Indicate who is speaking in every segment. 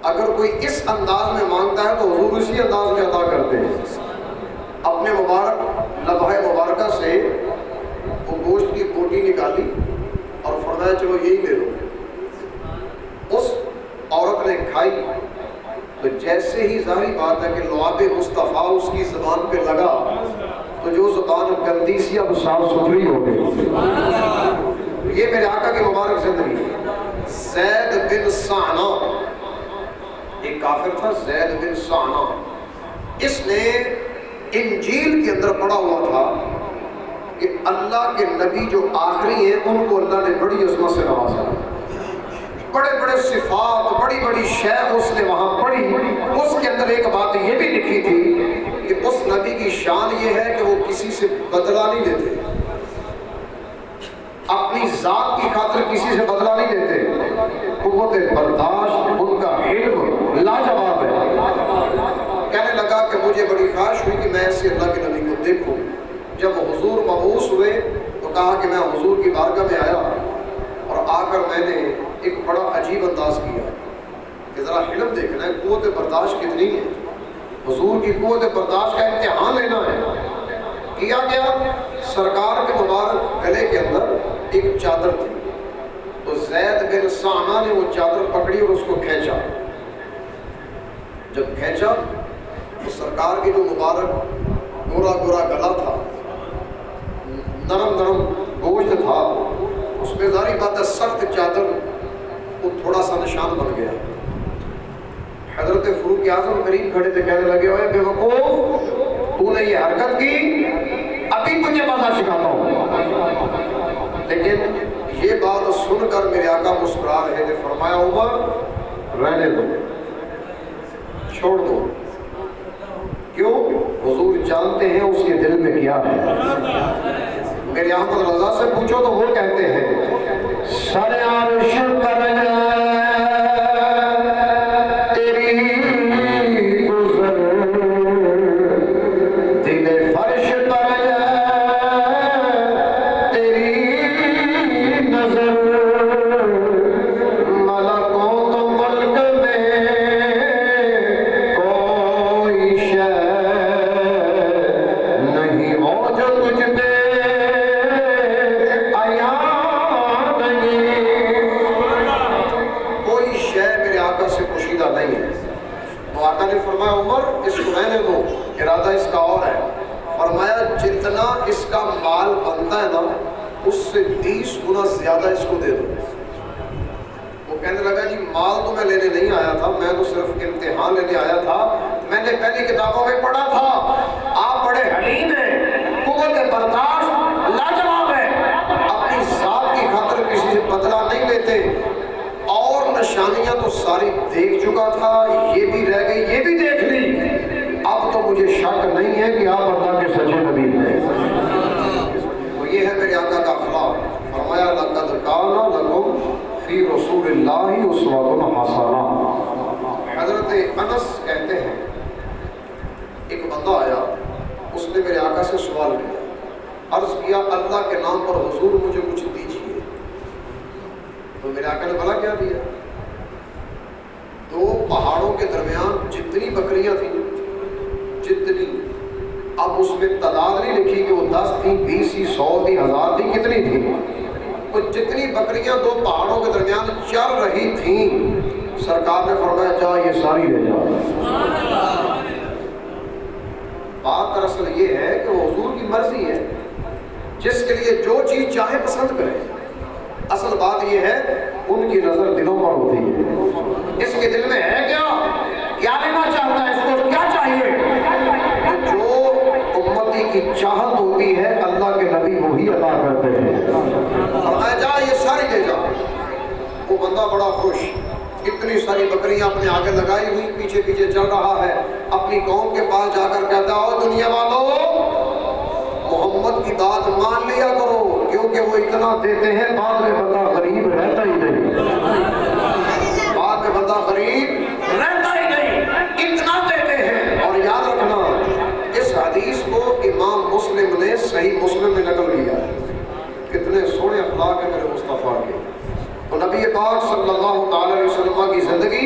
Speaker 1: اگر کوئی اس انداز میں مانگتا ہے تو حضور اسی انداز میں عطا کرتے ہیں۔ اپنے مبارک لبھائے مبارکہ سے وہ گوشت کی بوٹی نکالی اور فرمایا چلو یہی لے لو۔ اس عورت نے کھائی تو جیسے ہی ظاہری بات ہے کہ لعاب مصطفیٰ اس کی زبان پہ لگا تو جو زبان گندی سی اب صاف ستھری ہو گئی۔ یہ میرے آقا کی مبارک زندگی۔ زید بن سعنہ ایک کافر تھا، زید بن سعنہ، اس نے انجیل کے اندر پڑھا ہوا تھا کہ اللہ کے نبی جو آخری ہیں ان کو اللہ نے بڑی عظمت سے نوازا، بڑے بڑے صفات، بڑی بڑی شے اس نے وہاں پڑھی۔ اس کے اندر ایک بات یہ بھی لکھی تھی کہ اس نبی کی شان یہ ہے کہ وہ کسی سے بدلہ نہیں لیتے، اپنی ذات کی خاطر کسی سے بدلہ نہیں لیتے، قوت برداشت ان کا علم لاجواب ہے۔ کہنے لگا کہ مجھے بڑی خواہش ہوئی کہ میں ایسے اللہ کے نبی کو دیکھوں۔ جب حضور مبعوث ہوئے تو کہا کہ میں حضور کی بارگاہ میں آیا اور آ کر میں نے ایک بڑا عجیب انداز کیا کہ ذرا علم دیکھنا ہے، قوت برداشت کتنی ہے، حضور کی قوت برداشت کا امتحان لینا ہے۔ کیا گیا، سرکار کے مبارک گلے کے اندر ایک چادر تھی، تو زید بن سعنہ نے وہ چادر پکڑی اور اس کو کھینچا۔ جب کھینچا تو سرکار کی جو مبارک گورا گورا گلا تھا، نرم نرم گوشت تھا، اس میں ظاہری بات ہے سخت چادر وہ تھوڑا سا نشان بن گیا۔ حضرت فاروق اعظم قریب کھڑے تھے، کہنے لگے اوے بے وقوف، تو نے یہ حرکت کی، ابھی تجھے مزہ سکھاتا ہوں۔ لیکن یہ بات سن کر میرے آقا مسکرا رہے تھے، فرمایا عمر رہنے دو، چھوڑ دو۔ کیوں؟ حضور جانتے ہیں اس کے دل میں کیا ہے۔ میرے احمد رضا سے پوچھو تو وہ کہتے ہیں سر عرش پر تیری گزر، دل فرش پر تیری نظر، ملکوں تو ملک میں کوئی شے نہیں ہو جو تجھ پہ نہیں ہے۔ تو آقا نے فرمایا عمر اس کو رہنے دو، ارادہ اس کا اور ہے۔ فرمایا جتنا اس کا مال بنتا ہے نا اس سے 20 گنا زیادہ اس کو دے دو۔ وہ کہنے لگا جی مال تو میں لینے نہیں آیا تھا، میں تو صرف امتحان لینے آیا تھا، میں نے پہلی کتابوں میں پڑھا تھا آپ بڑے حلیم ہیں، قوت برداشت لاجواب ہے، اپنی ذات کی خاطر کسی سے بدلہ نہیں لیتے، اور نشانیاں تو ساری دیکھ چکا تھا، یہ بھی رہ گئی، یہ بھی دیکھ لی، اب تو مجھے شک نہیں ہے کہ آپ اللہ کے سچے نبی ہیں۔ تو یہ ہے میرے آقا کا اخلاق۔ فرمایا لقد کان لکم فی رسول اللہ اسوۃ حسنہ۔ حضرت انس کہتے ہیں ایک بندہ آیا، اس نے میرے آقا سے سوال کیا، عرض کیا اللہ کے نام پر حضور مجھے کچھ دیجیے۔ تو میرے آقا نے بھلا کیا دیا؟ 2 پہاڑوں کے درمیان جتنی بکریاں تھیں، جتنی، اب اس میں تعداد نہیں لکھی کہ وہ 10 تھیں، 20 تھی، 100 تھی، 1000 تھی، کتنی تھی، تو جتنی بکریاں 2 پہاڑوں کے درمیان چل رہی تھیں، سرکار نے فرمایا جا یہ ساری لے جا۔ بات دراصل یہ ہے کہ وہ حضور کی مرضی ہے، جس کے لیے جو چیز چاہے پسند کرے۔ اصل بات یہ ہے ان کی نظر دلوں پر ہوتی ہے، اس کے دل میں ہے کیا لینا چاہتا ہے، اس کو کیا چاہیے۔ جو امتی کی چاہت ہوتی ہے اللہ کے نبی وہی عطا کرتے ہیں۔ اور جا یہ ساری لے جا۔ وہ بندہ بڑا خوش، اتنی ساری بکریاں اپنے آگے لگائی ہوئی، پیچھے پیچھے چل رہا ہے، اپنی قوم کے پاس جا کر کہتا ہے دنیا والو محمد کی بات مان لیا کرو، کیونکہ وہ اتنا دیتے ہیں بعد میں بندہ غریب رہتا ہی نہیں، بعد میں بندہ غریب رہتا ہی نہیں، اتنا دیتے ہیں۔ اور یاد رکھنا اس حدیث کو امام مسلم نے صحیح مسلم میں نقل کیا ہے۔ کتنے سونے اخلاق ہیں میرے مصطفیٰ کے۔ تو نبی پاک صلی اللہ تعالی علیہ وسلم کی زندگی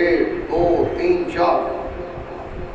Speaker 1: 1 2 3 4।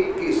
Speaker 1: 21।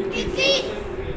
Speaker 1: 21।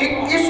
Speaker 1: 21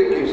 Speaker 1: 21।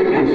Speaker 1: 21।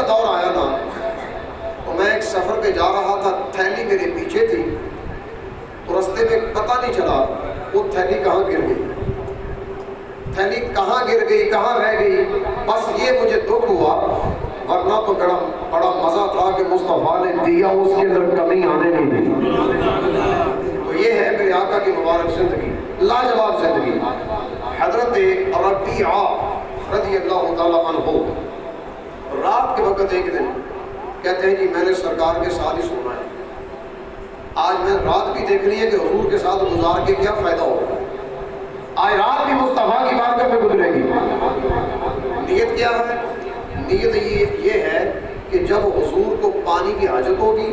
Speaker 1: کا دور آیا نا تو میں ایک سفر پہ جا رہا تھا، تھیلی میرے پیچھے تھی، تو رستے میں پتہ نہیں چلا وہ تھیلی کہاں گر گئی، تھیلی کہاں گر گئی، کہاں رہ گئی، بس یہ مجھے دکھ ہوا، ورنہ تو بڑا مزہ تھا کہ مصطفیٰ نے دیا، اس کے اندر کمی آنے نہیں دی۔ تو یہ ہے میرے آقا کی مبارک زندگی، لاجواب زندگی۔ حضرت ربیعہ رضی اللہ تعالیٰ عنہ رات کے وقت ایک دن کہتے ہیں جی میں نے سرکار کے ساتھ ہی سونا ہے، آج میں رات بھی دیکھنی ہے کہ حضور کے ساتھ گزار کے کیا فائدہ ہوگا، آج رات بھی مصطفیٰ کی بارگاہ میں گزرے گی۔ نیت کیا ہے؟ نیت یہ ہے کہ جب حضور کو پانی کی حاجت ہوگی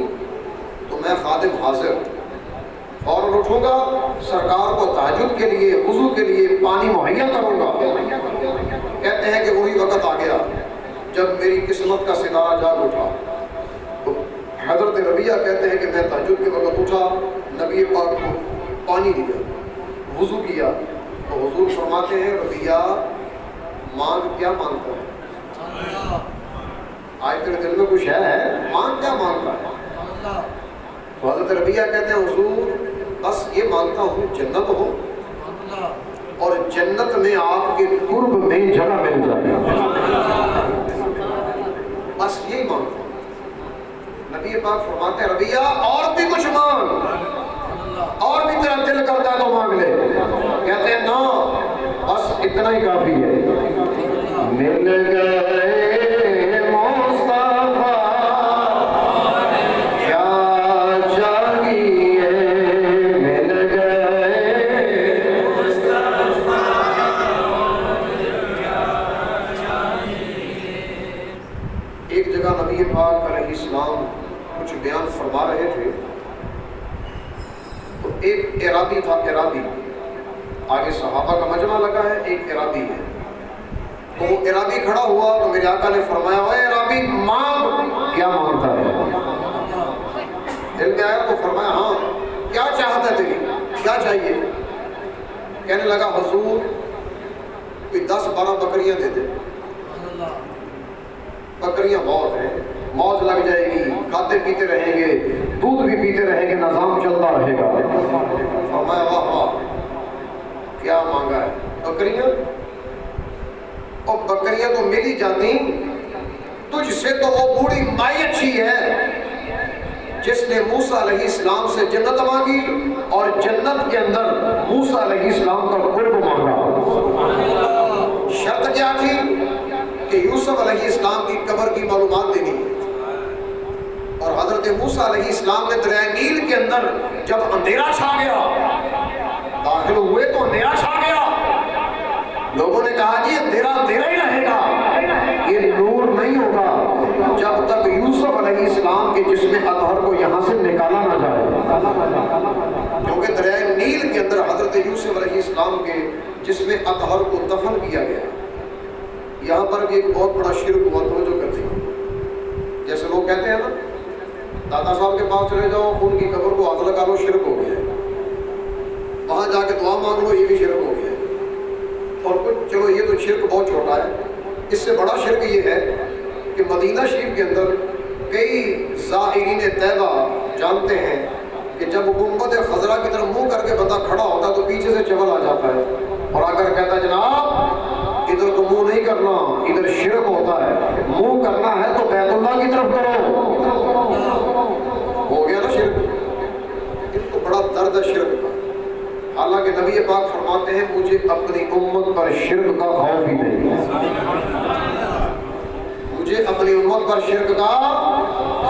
Speaker 1: تو میں خادم حاضر فوراً اٹھوں گا، سرکار کو تہجد کے لیے وضو کے لیے پانی مہیا کروں گا۔ کہتے ہیں کہ وہی وقت آ گیا جب میری قسمت کا ستارہ جاگ اٹھا۔ تو حضرت ربیعہ کہتے ہیں کہ میں تہجد کے وقت اٹھا، نبی پاک کو پانی دیا، وضو کیا، تو حضور فرماتے ہیں ربیعہ مانگ کیا مانگتا ہے؟ آج تیرے دل میں کچھ ہے، مانگ کیا مانگتا ہے؟ تو حضرت ربیعہ کہتے ہیں حضور بس یہ مانگتا ہوں جنت ہو اور جنت میں آپ کے قرب میں جگہ مل جائے، بس یہی مانگتا ہوں۔ نبی پاک فرماتے ہیں ربیعہ اور بھی کچھ مانگ، اور بھی تیرا دل کرتا ہے تو مانگ لے۔ کہتے ہیں نا بس اتنا ہی کافی ہے۔ مل گئے مصطفیٰ کیا چاہیے، مل گئے مصطفیٰ کیا چاہیے۔ ایک جگہ نبی پاک علیہ السلام کچھ بیان فرما رہے تھے، تو ایک اعرابی تھا، اعرابی آگے صحابہ کا مجمع لگا ہے، ایک اعرابی ہے، تو وہ اعرابی کھڑا ہوا تو میرے آقا نے فرمایا اے اعرابی مانگ، کیا مانگتا ہے؟ دل میں آیا تو فرمایا ہاں کیا چاہتا ہے تیری، کیا چاہیے؟ کہنے لگا حضور کوئی 10-12 بکریاں دے دے، بکریاں بہت ہیں، موت لگ جائے گی، کھاتے پیتے رہیں گے، دودھ بھی پیتے رہیں گے، نظام چلتا رہے گا۔ فرمایا واہ واہ کیا مانگا ہے؟ بکریاں؟ اور بکریاں تو مل ہی جاتی، تجھ سے تو وہ بوڑھی مائی اچھی ہے جس نے موسیٰ علیہ السلام سے جنت مانگی اور جنت کے اندر موسیٰ علیہ السلام کا قرب مانگا۔ شرط کیا تھی کہ یوسف علیہ السلام کی قبر کی معلومات دینی ہے، اور حضرت موسیٰ علیہ السلام نے دریائے نیل کے اندر جب اندھیرا چھا گیا، داخل ہوئے تو اندھیرا چھا گیا، لوگوں نے کہا جی اندھیرا اندھیرا ہی رہے گا، یہ نور نہیں ہوگا جب تک یوسف علیہ السلام کے جسم اطہر کو یہاں سے نکالا نہ جائے، کیونکہ دریائے نیل کے اندر حضرت یوسف علیہ السلام کے جسم اطہر کو دفن کیا گیا۔ یہاں پر بھی ایک بہت بڑا شرک ہوا، توجہ کرتے ہیں، جیسے لوگ کہتے ہیں نا دادا صاحب کے پاس چلے جاؤ ان کی قبر کو ہاتھ لگا لو، شرک ہو گیا، وہاں جا کے دعا مانگ لو، یہ بھی شرک ہو گیا۔ اور کچھ چلو یہ تو شرک بہت چھوٹا ہے، اس سے بڑا شرک یہ ہے کہ مدینہ شریف کے اندر کئی زائرین طیبہ جانتے ہیں کہ جب گنبد خضرا کی طرف منہ کر کے بندہ کھڑا ہوتا ہے تو پیچھے سے چول آ جاتا ہے اور آ کر کہتا ہے جناب ادھر تو منہ نہیں کرنا، ادھر شرک ہوتا ہے، منہ کرنا ہے تو بیت اللہ کی طرف کرو۔ ہو گیا نا شرک، ان کو بڑا درد ہے شرک کا۔ حالانکہ نبی پاک فرماتے ہیں مجھے اپنی امت پر شرک کا خوف ہی نہیں، مجھے اپنی امت پر شرک کا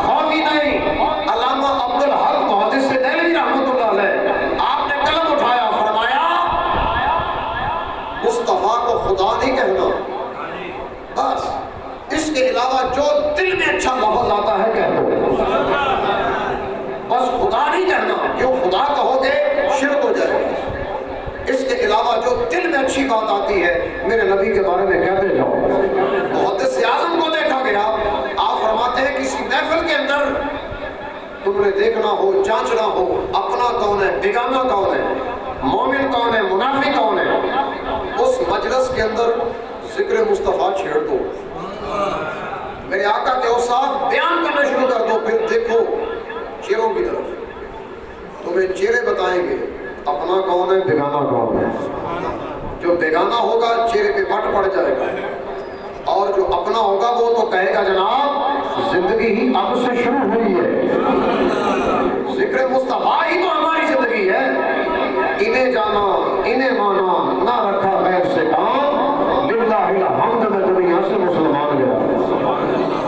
Speaker 1: خوف ہی نہیں۔ علامہ عبدالحق محدث دہلوی رحمۃ اللہ علیہ آپ نے قلم اٹھایا، فرمایا مصطفیٰ کو خدا نہیں کہنا، بس اس کے علاوہ جو دل میں اچھا لفظ آتا ہے کہہ دو، بس خدا نہیں کہنا، جو خدا کہو گے شرک ہو جائے گا۔ اس کے علاوہ جو دل میں اچھی بات آتی ہے میرے نبی کے بارے میں کہتے جاؤ۔ محدث اعظم کو دیکھا گیا، آپ فرماتے ہیں کسی محفل کے اندر تم نے دیکھنا ہو، جانچنا ہو اپنا کون ہے، بیگانہ کون ہے، مومن کون ہے، منافق کون ہے، اس مجلس کے اندر ذکر مصطفیٰ چھیڑ دو۔ میرے آقا کے اوصاف بیان کرنا شروع کر دو، پھر دیکھو چہروں کی طرف، تمہیں چہرے بتائیں گے اپنا کون ہے بیگانہ کون ہے۔ جو بیگانہ ہوگا چہرے پہ وٹ پڑ جائے گا، اور جو اپنا ہوگا وہ تو کہے گا جناب زندگی ہی اب سے شروع ہوئی ہے، ذکر مصطفیٰ ہی تو ہماری زندگی ہے۔ انہیں جانا انہیں مانا نہ رکھا غیر سے کام، للہ الحمد میں دنیا سے مسلمان گیا۔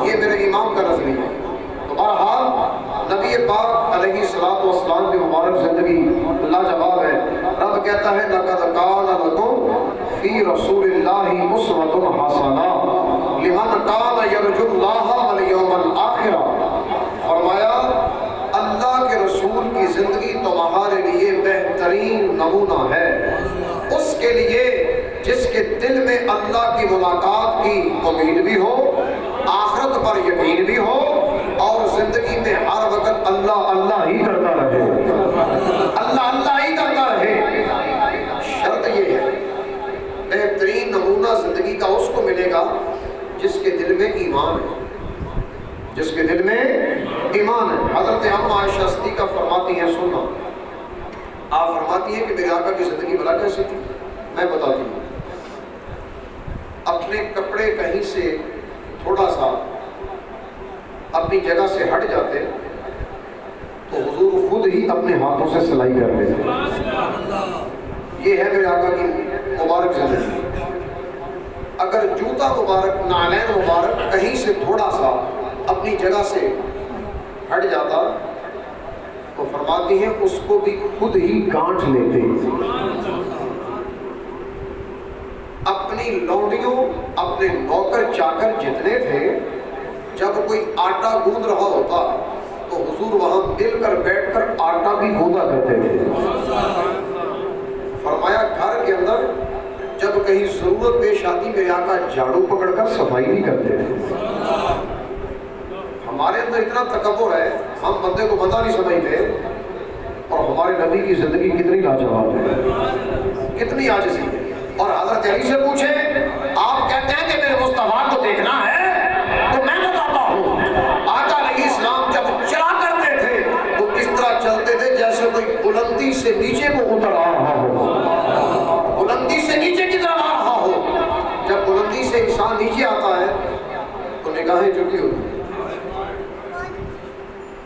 Speaker 1: یہ میرے امام کا نظریہ ہے۔ تو بہرحال نبی پاک علیہ الصلوۃ والسلام کی مبارک زندگی لاجواب ہے۔ رب کہتا ہے لقد کان لکم فی رسول اللہ اسوۃ حسنہ لمن کان یرجو اللہ والیوم الآخر۔ فرمایا اللہ کے رسول کی زندگی تمہارے لیے بہترین نمونہ ہے، اس کے لیے جس کے دل میں اللہ کی ملاقات کی امید بھی ہو، آخرت پر یقین بھی ہو، اور زندگی میں ہر وقت اللہ اللہ ہی کرتا رہے، اللہ اللہ ہی کرتا رہے۔ شرط یہ ہے بہترین نمونہ زندگی کا اس کو ملے گا جس کے دل میں ایمان ہے، جس کے دل میں ایمان ہے۔ حضرت اما عائشہ صدیقہ فرماتی ہیں، سننا، آپ فرماتی ہیں کہ میرے آقا کی زندگی بھلا کیسی تھی؟ میں بتاتی ہوں۔ اپنے کپڑے کہیں سے تھوڑا سا اپنی جگہ سے ہٹ جاتے تو حضور خود ہی اپنے ہاتھوں سے سلائی کر لیتے۔ یہ ہے میرے آقا کی مبارک زندگی۔ اگر جوتا مبارک، نعلین مبارک کہیں سے تھوڑا سا اپنی جگہ سے ہٹ جاتا تو فرماتی ہیں اس کو بھی خود ہی گانٹھ لیتے۔ اپنی لونڈیوں، اپنے نوکر چاکر جتنے تھے، جب کوئی آٹا گوندھ رہا ہوتا تو حضور وہاں مل کر بیٹھ کر آٹا بھی گوندا کرتے تھے۔ فرمایا گھر کے اندر جب کہیں ضرورت پیش آتی میرے آقا جھاڑو پکڑ کر صفائی نہیں کرتے تھے۔ ہمارے اندر اتنا تکبر ہے، ہم بندے کو بندہ نہیں سمجھتے، اور ہمارے نبی کی زندگی کتنی لاجواب ہے، کتنی عاجزی ہے۔ اور حضرت علی سے پوچھیں، آپ کہتے ہیں کہ میرے مصطفیٰ کو دیکھنا ہے تو میں بتاتا ہوں، آقا علیہ السلام جب چلا کرتے تھے تو اس طرح چلتے تھے جیسے کوئی بلندی سے نیچے کو اتر آ رہا ہو، بلندی سے نیچے کی طرف آ رہا ہو۔ جب بلندی سے انسان نیچے آتا ہے تو نگاہیں جھکی ہوتی ہیں۔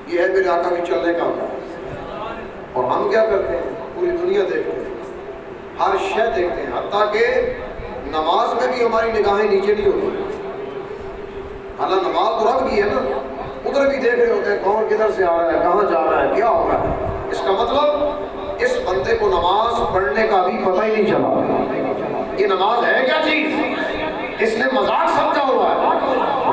Speaker 1: یہ ہے میرے آقا کے چلنے کا انداز۔ اور ہم کیا کرتے ہیں؟ پوری دنیا دیکھتے ہیں، ہر شے دیکھتے ہیں، حتیٰ کہ نماز میں بھی ہماری نگاہیں نیچے نہیں ہوتی۔ حالانکہ نماز تو رب کی ہے نا، ادھر بھی دیکھ رہے ہوتے ہیں کون کدھر سے آ رہا ہے، کہاں جا رہا ہے، کیا ہو رہا ہے۔ اس کا مطلب اس بندے کو نماز پڑھنے کا بھی پتہ ہی نہیں چلا، یہ نماز ہے کیا چیز، اس نے مذاق سمجھا ہوا ہے۔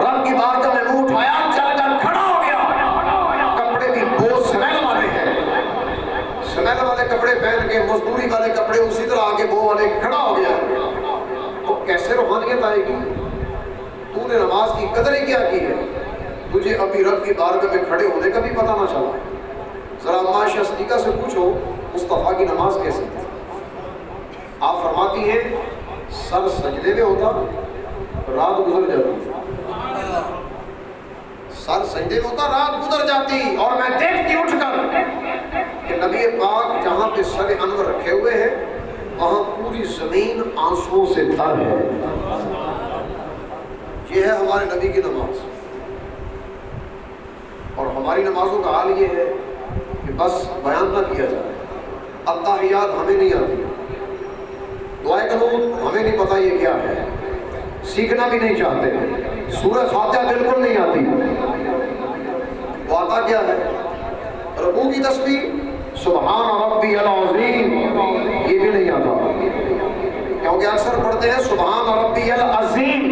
Speaker 1: رب کی بارگاہ میں منہ اٹھایا، چل کر کھڑا ہو گیا، کپڑے کی بو سمیل والے ہیں، سمیل والے کپڑے پہن کے، مزدوری والے کپڑے اسی طرح آگے بو والے، کھڑا ہو گیا۔ تو کیسے روحانیت آئے گی؟ تو نے نماز کی قدر ہی کیا کی ہے، تجھے ابھی رب کی بارگاہ میں کھڑے ہونے کا بھی پتہ نہ چلا۔ ذرا اما عائشہ صدیقہ سے پوچھو مصطفیٰ کی نماز کیسی تھی؟ آپ فرماتی ہیں سر سجدے میں ہوتا، رات گزر جاتی، سر سجدے میں ہوتا، رات گزر جاتی، اور میں دیکھتی اٹھ کر کہ نبی پاک جہاں پہ سر انور رکھے ہوئے ہیں وہاں پوری زمین آنسوؤں سے تر ہے۔ یہ ہے ہمارے نبی کی نماز۔ اور ہماری نمازوں کا حال یہ ہے کہ بس بیان نہ کیا جائے، التحیات ہمیں نہیں آتی، دعائے قنوت ہمیں نہیں پتہ یہ کیا ہے، سیکھنا بھی نہیں چاہتے، سورہ فاتحہ بالکل نہیں آتی۔ وہ آتا کیا ہے؟ رکوع کی تسبیح سبحان ربی العظیم، یہ بھی نہیں آتا، کیونکہ اکثر پڑھتے ہیں سبحان ربی العظیم،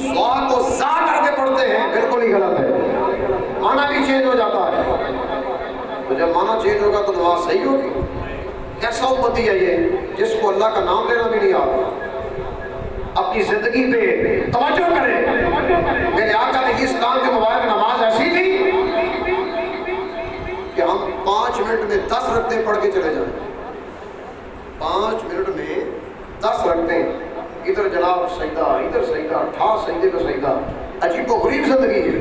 Speaker 1: سوا کو زا کر کے پڑھتے ہیں، بالکل ہی غلط ہے، معنی بھی چینج ہو جاتا ہے۔ تو جب معنی چینج ہوگا تو نماز صحیح ہوگی؟ کیسا امتی ہے یہ جس کو اللہ کا نام لینا بھی نہیں آتا؟ اپنی زندگی پہ توجہ کرے۔ میرے آقا علیہ السلام کی مبارک نماز ایسی تھی کہ ہم 5 منٹ میں 10 رکعتیں پڑھ کے چلے جائیں، 5 منٹ میں 10 رکعتیں، ادھر جناب سجدہ، ادھر سجدہ، ٹھا سجدے پہ سجدہ، عجیب و غریب زندگی ہے،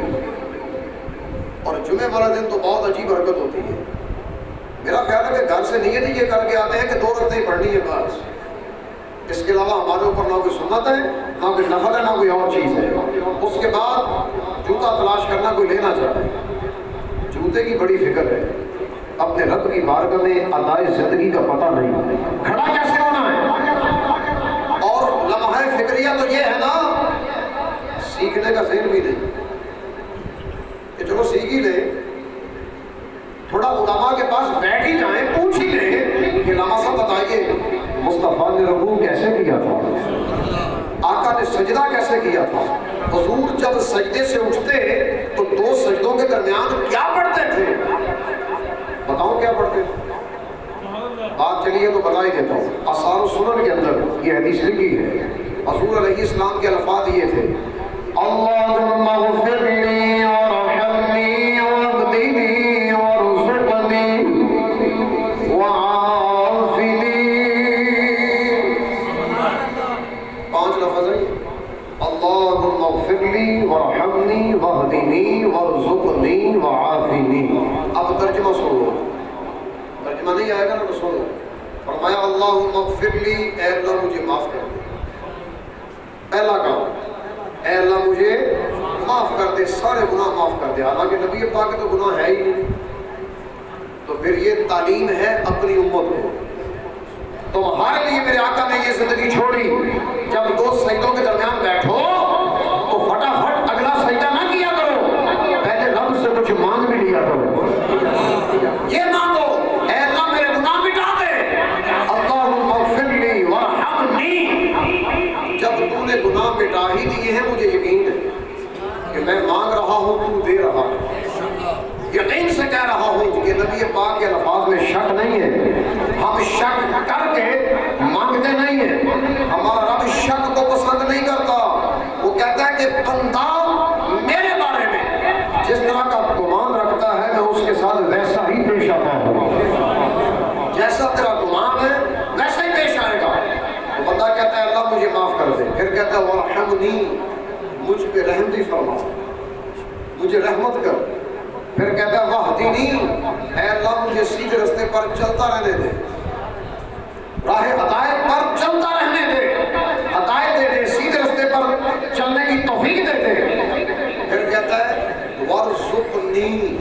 Speaker 1: اور جمعے والا دن تو بہت عجیب حرکت ہوتی ہے۔ میرا خیال ہے کہ گھر سے نیت ہی یہ کر کے آتے ہیں کہ 2 رکعتیں پڑھنی ہے بس، اس کے علاوہ ہمارے اوپر نہ کوئی سنت ہے، نہ کوئی نفل ہے، نہ کوئی اور چیز ہے۔ اس کے بعد جوتا تلاش کرنا کوئی لینا چاہتا ہے، جوتے کی بڑی فکر ہے، اپنے رب کی بارگاہ میں ادائے زندگی کا پتہ نہیں، کھڑا کیسے ہونا ہے۔ اور لمحہ فکریہ تو یہ ہے نا، سیکھنے کا ذہن بھی نہیں کہ چلو سیکھ ہی لے، تھوڑا علماء کے پاس بیٹھ ہی جائیں، پوچھ ہی لیں کہ علماء صاحب بتائیے مصطفیٰ نے رکوع کیسے کیا تھا، آقا نے سجدہ کیسے کیا تھا، حضور جب سجدے سے اٹھتے تو 2 سجدوں کے درمیان کیا پڑھتے تھے، بتاؤں کیا پڑھتے تھے؟ بات چلیے تو بتا ہی دیتا ہوں۔ آثار السنن کے اندر یہ حدیث لکھی ہے، حضور علیہ السلام کے الفاظ یہ تھے، اللہم اغفر لی وارحمنی واہدنی وارزقنی وعافنی۔ 5 لفظ ہیں، اللہم اغفر لی وارحمنی واہدنی وارزقنی وعافنی۔ اب ترجمہ سنو، ترجمہ نہیں آئے گا نا تو سنو۔ فرمایا اللہم اغفر لی، اے اللہ مجھے معاف کر دے، پہلا کام اے اللہ مجھے معاف کر دے، سارے گناہ معاف کر دے، حالانکہ نبی پاک تو گناہ ہے ہی نہیں۔ تو پھر یہ تعلیم ہے اپنی امت کو، تمہارے لیے میرے آقا نے یہ زندگی چھوڑی، جب 2 سجدوں کے درمیان بیٹھو تو فٹافٹ اگلا سجدہ نہ کیا کرو، پہلے رب سے کچھ مانگ بھی لیا کرو، یہ مانگو اے اللہ میرے گناہ مٹا دے، اللہم اغفر لی وارحمنی۔ جب تو نے گناہ مٹا ہی دیے ہیں، مجھے یقین ہے کہ میں مانگ رہا ہوں تو دے رہا ہے، یقین سے کہہ رہا ہوں کہ نبی پاک کے الفاظ میں شک نہیں ہے، ہم شک کر کے مانگتے نہیں ہیں، ہمارا رب شک کو پسند نہیں کرتا، وہ کہتا ہے کہ بندہ میرے بارے میں جس طرح کا گمان رکھتا ہے میں اس کے ساتھ ویسا ہی پیش آتا ہوں، جیسا تیرا گمان ہے ویسا ہی پیش آئے گا۔ تو بندہ کہتا ہے اللہ مجھے معاف کر دے، پھر کہتا ہے وارحمنی، مجھ پہ رحم بھی فرما، مجھے رحمت کر، پھر کہتا ہے واہدنی، اے اللہ مجھے سیدھے راستے پر چلتا رہنے دے، راہ ہدایت پر چلتا رہنے دے، ہدایت دے دے، سیدھے راستے پر چلنے کی توفیق دے دے۔ پھر کہتا ہے وارزقنی،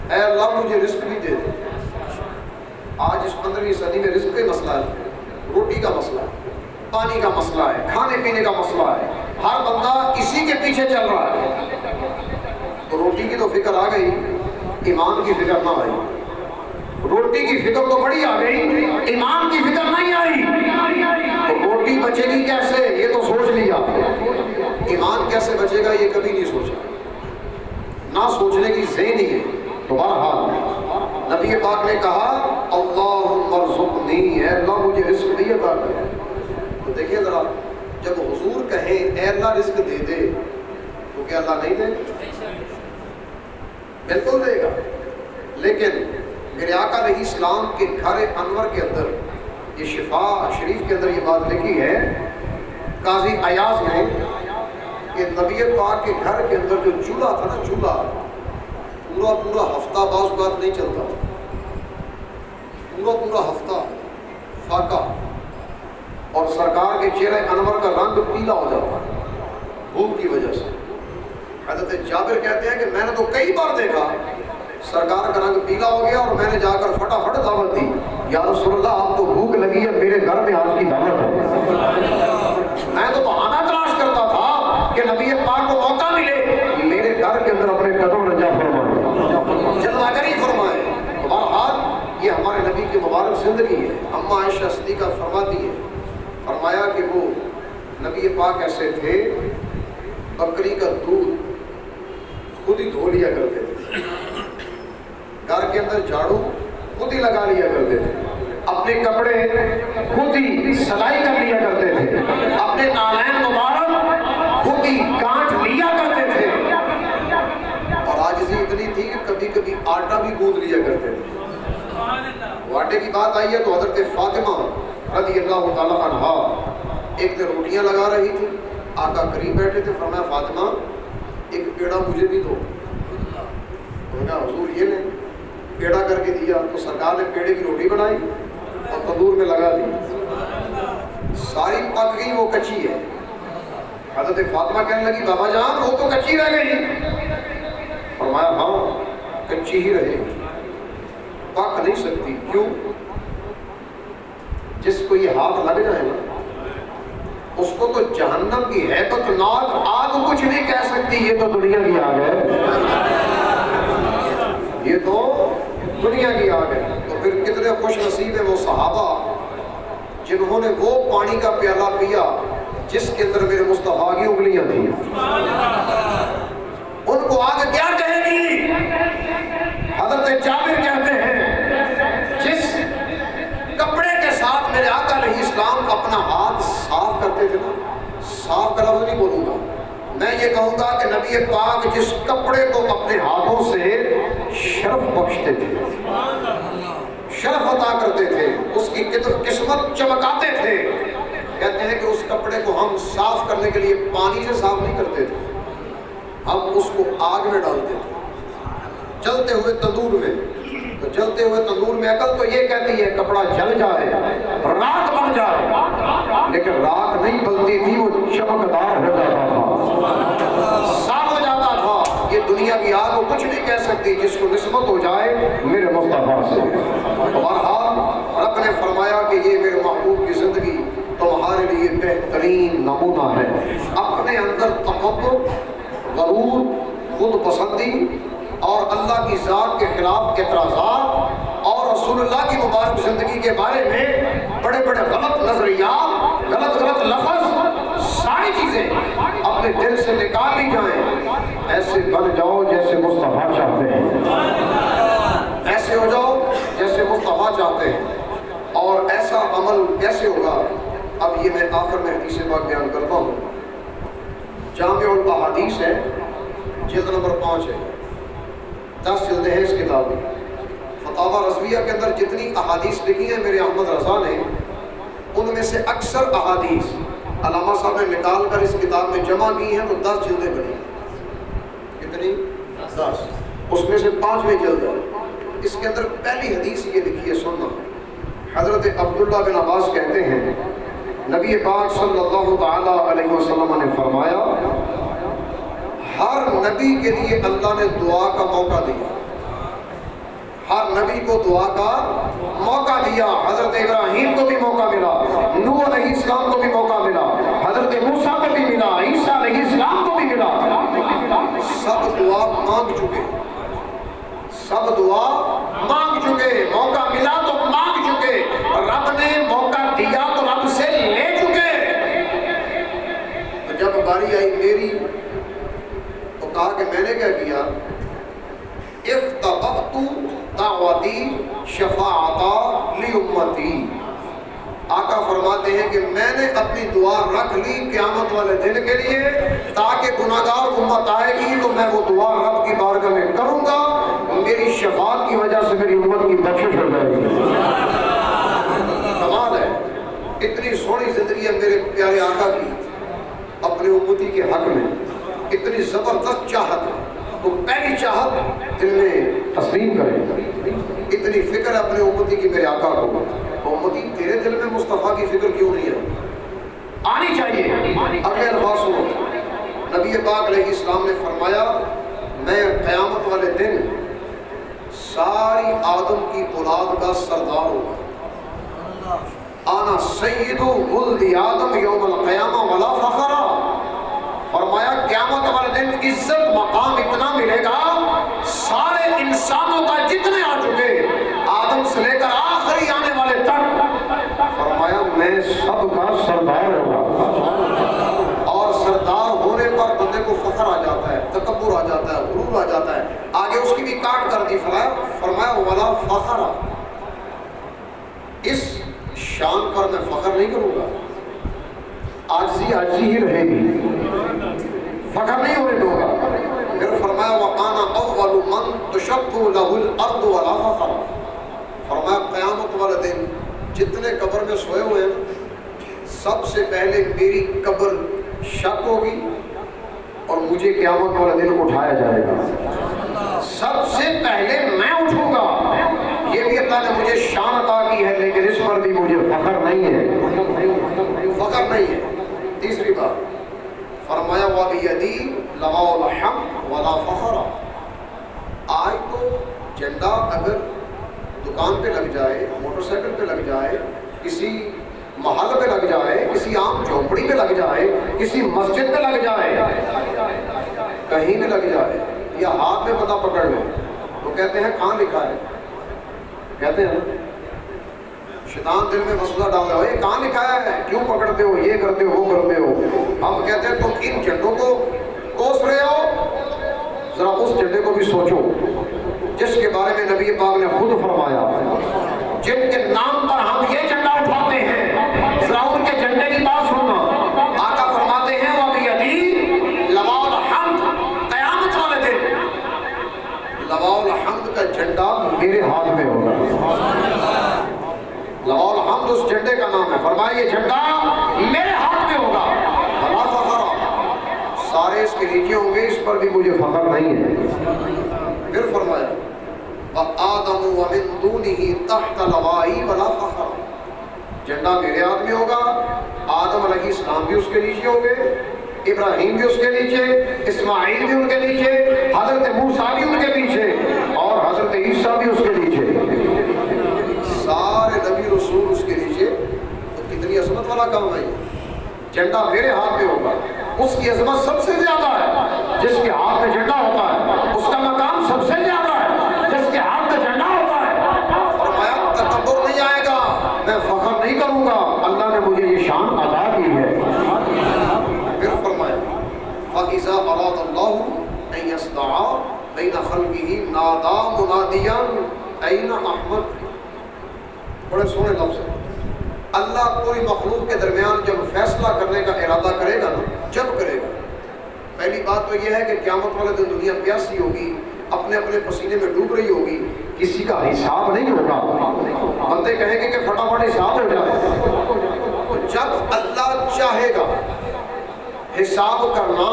Speaker 1: اے اللہ مجھے رزق بھی دے دے۔ آج اس 15ویں صدی میں رزق کا مسئلہ ہے، روٹی کا مسئلہ ہے، پانی کا مسئلہ ہے، کھانے پینے کا مسئلہ ہے، ہر بندہ اسی کے پیچھے چل رہا ہے۔ تو روٹی کی تو فکر آ گئی، ایمان کی فکر نہ آئی، روٹی کی فکر تو بڑی آ گئی، ایمان کی فکر نہیں آئی۔ تو روٹی بچے گی کیسے یہ تو سوچ لیا، ایمان کیسے بچے گا یہ کبھی نہیں سوچا، نہ سوچنے کی ذہن ہی ہے۔ تو بہرحال نبی پاک نے کہا اللہم ارزقنی، اے اللہ مجھے رزق بھی عطا کر۔ تو دیکھیے ذرا، جب حضور کہیں اے اللہ رزق دے دے تو کیا اللہ نہیں دے؟ بالکل دے گا، لیکن میرے آقا علیہ السلام کے گھر انور کے اندر، یہ شفا شریف کے اندر یہ بات لکھی ہے قاضی ایاز نے کہ نبی پاک کے گھر کے اندر جو چولہا تھا نا، چولہا پورا ہفتہ بعض اوقات نہیں چلتا، پورا ہفتہ فاقہ، اور سرکار کے چہرے انور کا رنگ پیلا ہو جاتا بھوک کی وجہ سے۔ حضرت جابر کہتے ہیں کہ میں نے تو کئی بار دیکھا سرکار کا رنگ پیلا ہو گیا اور میں نے جا کر فٹافٹ دعوت دی، یا رسول اللہ آپ کو بھوک لگی ہے، میرے گھر میں آج کی دعوت ہے۔ میں تو بہانہ تلاش کرتا تھا کہ نبی پاک کو موقع ملے میرے گھر کے اندر اپنے قدم رجا فرمائے، جلوہ گری فرمائے۔ بہرحال یہ ہمارے نبی کی مبارک زندگی ہے۔ اما عائشہ صدیقہ فرماتی ہے، فرمایا کہ وہ نبی پاک ایسے تھے بکری کا دودھ خود ہی دھو لیا کرتے تھے، گھر کے اندر جھاڑو خود ہی لگا لیا کرتے تھے، اپنے کپڑے خود ہی سلائی کر لیا کرتے تھے، اپنے نالین مبارک خود ہی کاٹ لیا کرتے تھے، اور عاجزی اتنی تھی کہ کبھی کبھی آٹا بھی گوندھ لیا کرتے تھے۔ وہ آٹے کی بات آئی ہے تو حضرت فاطمہ رضی اللہ تعالیٰ عنہا ایک دن روٹیاں لگا رہی تھی، آقا قریب بیٹھے تھے، فرمایا فاطمہ ایک پیڑا مجھے بھی دو. انہوں نے کہا حضور یہ لیں. پیڑا کر کے دیا تو سرکار نے پیڑے کی روٹی بنائی اور تندور میں لگا دی. ساری پک گئی، وہ کچی ہے. حضرت فاطمہ کہنے لگی بابا جان وہ تو کچی رہ گئی. فرمایا ہاں کچی ہی رہے گی، پک نہیں سکتی. کیوں؟ جس کو یہ ہاتھ لگ جائے نا اس کو تو جہنم کی ہیبت ناک آگ کچھ نہیں کہہ سکتی. یہ تو دنیا کی آگ ہے، یہ تو دنیا کی آگ ہے. تو پھر کتنے خوش نصیب ہیں وہ صحابہ جنہوں نے وہ پانی کا پیالہ پیا جس کے اندر میرے مصطفیٰ کی انگلیاں تھیں. ان کو آگ کیا کہے گی؟ حضرت جابر کہتے ہیں جس کپڑے کے ساتھ میرے آقا علیہ السلام اپنا ہاتھ صاف کرتے تھے نا، صاف کا لفظ نہیں بولوں گا، میں یہ کہوں گا کہ نبی پاک جس کپڑے کو اپنے ہاتھوں سے شرف بخشتے تھے، شرف عطا کرتے تھے، اس کی قسمت چمکاتے تھے. کہتے ہیں کہ اس کپڑے کو ہم صاف کرنے کے لیے پانی سے صاف نہیں کرتے تھے، ہم اس کو آگ میں ڈالتے تھے جلتے ہوئے تندور میں. تو جلتے ہوئے تندور میں عقل تو یہ کہتی ہے کپڑا جل جائے، راکھ بن جائے، لیکن راکھ نہیں بنتی تھی، وہ چمکدار ہو جاتا تھا، صاف ہو جاتا تھا. یہ دنیا کی آگ وہ کچھ نہیں کہہ سکتی جس کو نسبت ہو جائے میرے مصطفیٰ سے. بہرحال رب نے فرمایا کہ یہ میرے محبوب کی زندگی تمہارے لیے بہترین نمونہ ہے. اپنے اندر تکبر، غرور، خود پسندی اور اللہ کی ذات کے خلاف اعتراضات اور رسول اللہ کی مبارک زندگی کے بارے میں بڑے بڑے غلط نظریات، غلط لفظ، ساری چیزیں اپنے دل سے نکال لی جائیں. ایسے بن جاؤ جیسے مصطفیٰ چاہتے ہیں، ایسے ہو جاؤ جیسے مصطفیٰ چاہتے ہیں. اور ایسا عمل کیسے ہوگا؟ اب یہ میں آخر میں حدیث پاک بیان کرتا ہوں. جامع الاحادیث ہے، جلد نمبر 5 ہے، 10 جلدیں ہیں اس کتاب میں. فتاوی رضویہ کے اندر جتنی احادیث لکھی ہیں میرے احمد رضا نے، ان میں سے اکثر احادیث علامہ صاحب نے نکال کر اس کتاب میں جمع کی ہیں تو 10 جلدیں بنی. کتنی؟ 10. اس میں سے 5ویں جلد ہے. اس کے اندر پہلی حدیث یہ لکھی ہے، سننا. حضرت عبداللہ بن عباس کہتے ہیں نبی پاک صلی اللہ تعالی علیہ وسلم نے فرمایا ہر نبی کے لیے اللہ نے دعا کا موقع دیا، ہر نبی کو دعا کا موقع دیا. حضرت ابراہیم کو بھی موقع ملا، نوح علیہ السلام کو بھی موقع ملا، حضرت موسیٰ کو بھی ملا، عیسیٰ علیہ السلام کو بھی ملا. سب دعا مانگ چکے، سب دعا مانگ چکے، موقع ملا تو مانگ چکے، رب نے موقع دیا تو رب سے لے چکے. تو جب باری آئی میری تو کہا کہ میں نے کیا کیا؟ اختبأت دعوتی شفاعتا لامتی. آقا فرماتے ہیں کہ میں نے اپنی دعا رکھ لی قیامت والے دن کے لیے، تاکہ گناہگار امت آئے گی تو میں وہ دعا رب کی بارگاہ میں کروں گا، میری شفاعت کی وجہ سے میری امت کی بخشش ہو جائے گی. کمال ہے، اتنی سونی زندگی ہے میرے پیارے آقا کی اپنے امتی کے حق میں، اتنی زبردست چاہت ہے. تو پہلی چاہت دل میں تسلیم کرے، اتنی فکر اپنے امتی کی میرے آقا کو. امتی تیرے دل میں مصطفیٰ کی فکر کیوں نہیں ہے؟ آنی چاہیے. اگلے الفاظ سنو. نبی پاک علیہ السلام نے فرمایا میں قیامت والے دن ساری آدم کی اولاد کا سردار ہوگا. آنا سید ولد آدم یوم القیامہ ولا فخر. فرمایا قیامت والے دن عزت مقام اتنا ملے گا، سارے انسانوں کا جتنے آ چکے آدم سے لے کر آخری آنے والے تک، فرمایا میں سب کا سردار ہوگا. اور سردار ہونے پر بندے کو فخر آ جاتا ہے، تکبر آ جاتا ہے، غرور آ جاتا ہے. آگے اس کی بھی کاٹ کر دی، فرمایا ولا فخر. اس شان پر میں فخر نہیں کروں گا، عاجزی ہی رہے گی، فخر نہیں ہونے دوں گا. پھر فرمایا وَقَانَ أَوَّلُ مَنْ تُشَقُّ لَهُ الْأَرْضُ وَلَا فَخَرَ. فرمایا قیامت والے دن جتنے قبر میں سوئے ہوئے ہیں سب سے پہلے میری قبر شک ہوگی اور مجھے قیامت والے دن اٹھایا جائے گا، سب سے پہلے میں اٹھوں گا۔ یہ بھی اللہ نے مجھے شان عطا کی ہے، لیکن اس پر بھی مجھے فخر نہیں ہے، فخر نہیں ہے۔ تیسری بات فرمایا وَبِيَدِي لَوَاءُ الْحَمْدِ وَلَا فَخْرَ۔ آج تو جھنڈا اگر دکان پہ لگ جائے، موٹر سائیکل پہ لگ جائے، کسی محل پہ لگ جائے، کسی عام جھونپڑی پہ لگ جائے، کسی مسجد پہ لگ جائے، کہیں بھی لگ جائے، یا ہاتھ میں پتہ پکڑ لے، وہ کہتے ہیں کہاں لکھا ہے، کہتے ہیں شیطان دل میں مسئلہ ڈالتا ہے، یہ کہاں لکھا ہے، کیوں پکڑتے ہو، یہ کرتے ہو، وہ کرتے ہو۔ ہم کہتے ہیں تم ان جھنڈوں کو کوس رہے ہو، ذرا اس جھنڈے کو بھی سوچو جس کے بارے میں نبی پاک نے خود فرمایا، جن کے نام پر ہم یہ جھنڈا اٹھاتے ہیں، ذرا ان کے جھنڈے کی بات سننا۔ آقا فرماتے ہیں وَبِيَدِي لَوَاءُ الْحَمْدِ، قیامت والے دن لواء الحمد کا جھنڈا میرے ہاتھ میں ہوگا۔ لواء الحمد اس جھنڈے کا نام ہے، فرمایا یہ جھنڈا میرے ہاتھ میں ہوگا، ولا فخر، سارے اس کے نیچے ہوں گے، اس پر بھی مجھے فخر نہیں ہے۔ پھر فرمایا وَآدَمُ وَمِن دُونِهِ تَحْتَ لَوَائِهِ وَلَا فَخْرَ، جھنڈا میرے ہاتھ میں ہوگا، آدم علیہ السلام بھی اس کے نیچے ہوں گے، ابراہیم بھی اس کے نیچے، اسماعیل بھی ان کے نیچے، حضرت موسیٰ بھی ان کے پیچھے، اور حضرت عیسیٰ بھی اس کے نیچے، سارے نبی رسول اس کے نیچے۔ تو کتنی عظمت والا کام ہے یہ، جھنڈا میرے ہاتھ میں ہوگا، اس کی عظمت سب سے زیادہ ہے جس کے ہاتھ میں جھنڈا ہوتا ہے، اس کا مقام سب سے زیادہ ہے جس کے ہاتھ میں جھنڈا ہوتا ہے۔ فرمایا تکبر نہیں آئے گا، میں فخر نہیں کروں گا، اللہ نے مجھے یہ شان عطا کی ہے۔ پھر فرمایا فَإِذَا أَرَادَ اللَّهُ أَن يَصْنَعَ بَيْنَ خَلْقِهِ نَادَىٰ مُنَادِيًا أَيْنَ أَحْمَدُ، بڑے سونے لفظ ہے۔ اللہ پوری مخلوق کے درمیان جب فیصلہ کرنے کا ارادہ کرے گا نا، جب کرے گا، پہلی بات تو یہ ہے کہ قیامت والے دن دنیا پیاسی ہوگی، اپنے اپنے پسینے میں ڈوب رہی ہوگی، کسی کا حساب نہیں ہوگا، بندے کہیں گے کہ فٹافٹ حساب ہو جائے۔ جب اللہ چاہے گا حساب کرنا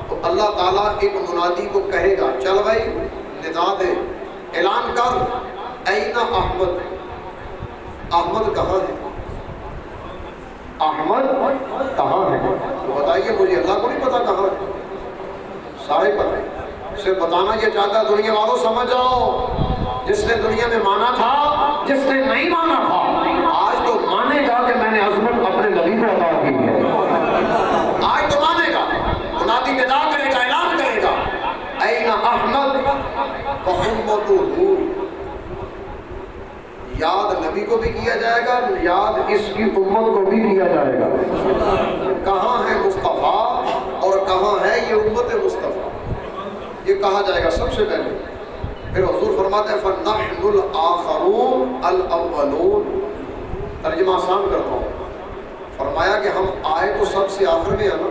Speaker 1: تو اللہ تعالیٰ ایک منادی کو کہے گا، چل بھائی ندا دے، اعلان کر، این احمد، احمد کہاں ہے، احمد کہاں ہے، تو بتائیے مجھے، اللہ کو نہیں پتا کہاں ہے، سارے پتہ ہے، صرف بتانا یہ چاہتا ہے دنیا والوں سمجھ جاؤ، جس نے دنیا میں مانا تھا، جس نے نہیں مانا تھا، آج تو مانے گا کہ میں نے عظمت اپنے نبی کو عطا کی ہے، آج تو مانے گا، منادی ندا کرے گا، اعلان کرے گا، این احمد وامتہ، یاد نبی کو بھی کیا جائے گا، یاد اس کی امت کو بھی کیا جائے گا، کہاں ہے مصطفیٰ اور کہاں ہے یہ امت مصطفیٰ، یہ کہا جائے گا سب سے پہلے۔ پھر حضور فرماتے ہیں فَنَحْنُ الْآخَرُونَ الْأَوَّلُونَ، ترجمہ آسان کرتا ہوں، فرمایا کہ ہم آئے تو سب سے آخر میں آنا،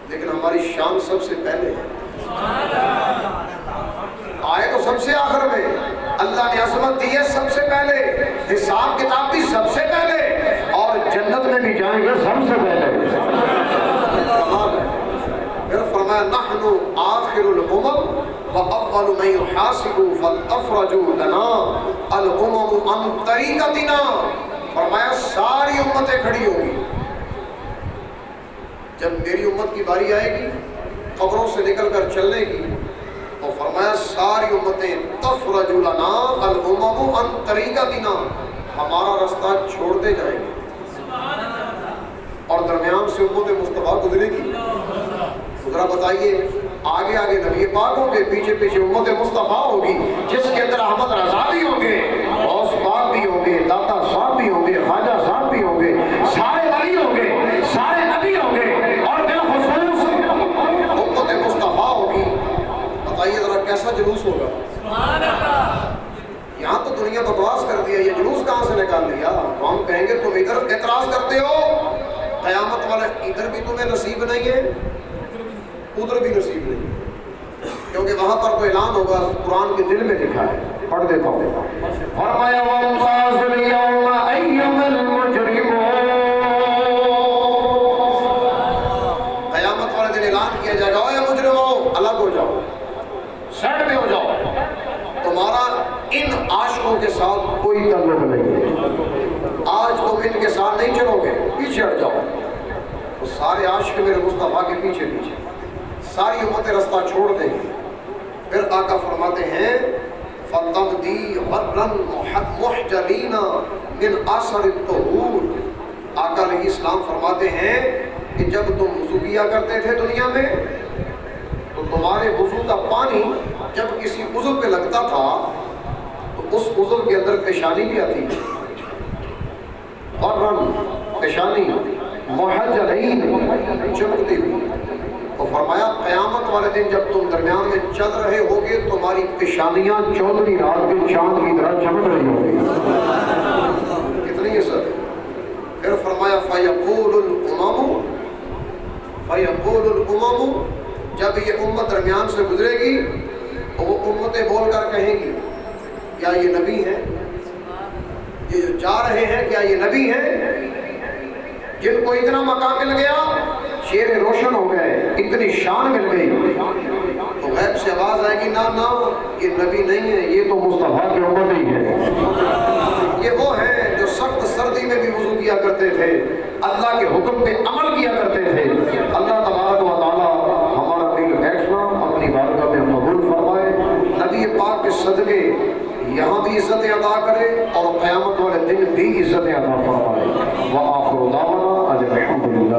Speaker 1: لیکن ہماری شان سب سے پہلے ہے، آئے تو سب سے آخر میں، اللہ نے عظمت دی ہے سب سے پہلے، حساب کتاب بھی سب سے پہلے، اور جنت میں بھی جائیں گے سب سے پہلے۔ پھر فرمایا نحن آخر الامم واول من يحاسب فلتفرجوا لنا الامم عن طریقتنا، فرمایا ساری امتیں کھڑی ہوگی، جب میری امت کی باری آئے گی قبروں سے نکل کر چلنے کی، تو فرمایا ساری امتیں تفرج لنا الامم عن طریقتنا، ہمارا رستہ چھوڑتے جائیں گے، اور درمیان سے امت مصطفیٰ گزرے گی۔ ذرا بتائیے، آگے آگے نبی پاک ہوں گے، پیچھے پیچھے امت مصطفیٰ ہوگی، جس کے اندر احمد رضا بھی ہوں گے، غوث پاک بھی ہوں گے، داتا صاحب بھی ہوں گے، خواجہ صاحب بھی ہوں گے، سارے ولی ہوں گے، سارے نبی ہوں گے، اور بالخصوص امت مصطفیٰ ہوگی۔ بتائیے ذرا کیسا جلوس ہوگا، یہاں تو دنیا بکواس کر دیا، یہ جلوس کہاں سے نکال لیا؟ تو ہم کہیں گے تم ادھر اعتراض کرتے ہو، قیامت والے ادھر بھی تمہیں نصیب نہیں ہے، ادھر بھی نصیب نہیں ہے، کیونکہ وہاں پر کوئی اعلان ہوگا، قرآن کے دل میں لکھا ہے، پڑھ دیتا ہوں۔ فرمایا وَامْتَازُوا الْيَوْمَ أَيُّهَا الْمُجْرِمُونَ، پیچھے ہٹ جاؤ. تو سارے عاشق میرے مصطفیٰ کے پیچھے پیچھے، ساری امتیں رستہ چھوڑ دیں گی. پھر آقا فرماتے ہیں فَتَمْدِي غَرًّا مُحْجَلِينَ مِنْ آثَرِ الطُّهُورِ. آقا علیہ السلام فرماتے ہیں کہ جب تم وضو کیا کرتے تھے دنیا میں تو تمہارے وضو کا پانی جب کسی عضو پہ لگتا تھا تو اس عضو کے اندر پیشانی بھی آتی ہے. غرًّا پیشانی، محجلین چمکتی ہوئی. تو فرمایا قیامت والے دن جب تم درمیان میں چل رہے ہوگے تمہاری پیشانیاں 14ویں رات کے چاند کی طرح چمک رہی ہوگی. کتنی عزت ہے. پھر فرمایا فَيَقُولُ الْأُمَمُ، جب یہ امت درمیان سے گزرے گی تو وہ امتیں بول کر کہیں گی کیا یہ نبی ہے؟ یہ جو جا رہے ہیں کیا یہ نبی ہے؟ جن کو اتنا مقام مل گیا، چہرے روشن ہو گئے، اتنی شان مل گئی، تو غیب سے آواز آئے گی نا نا یہ نبی نہیں ہے، یہ تو مصطفیٰ کی امت ہی ہے. یہ وہ ہیں جو سخت سردی میں بھی وضو کیا کرتے تھے، اللہ کے حکم پہ عمل کیا کرتے تھے. اللہ تبارک و تعالی ہمارا دل بیٹھنا اپنی بارگاہ میں قبول فرمائے. نبی پاک کے صدقے یہاں بھی عزتیں عطا کرے اور قیامت والے دن بھی عزتیں عطا فرمائے. وآخر دعوانا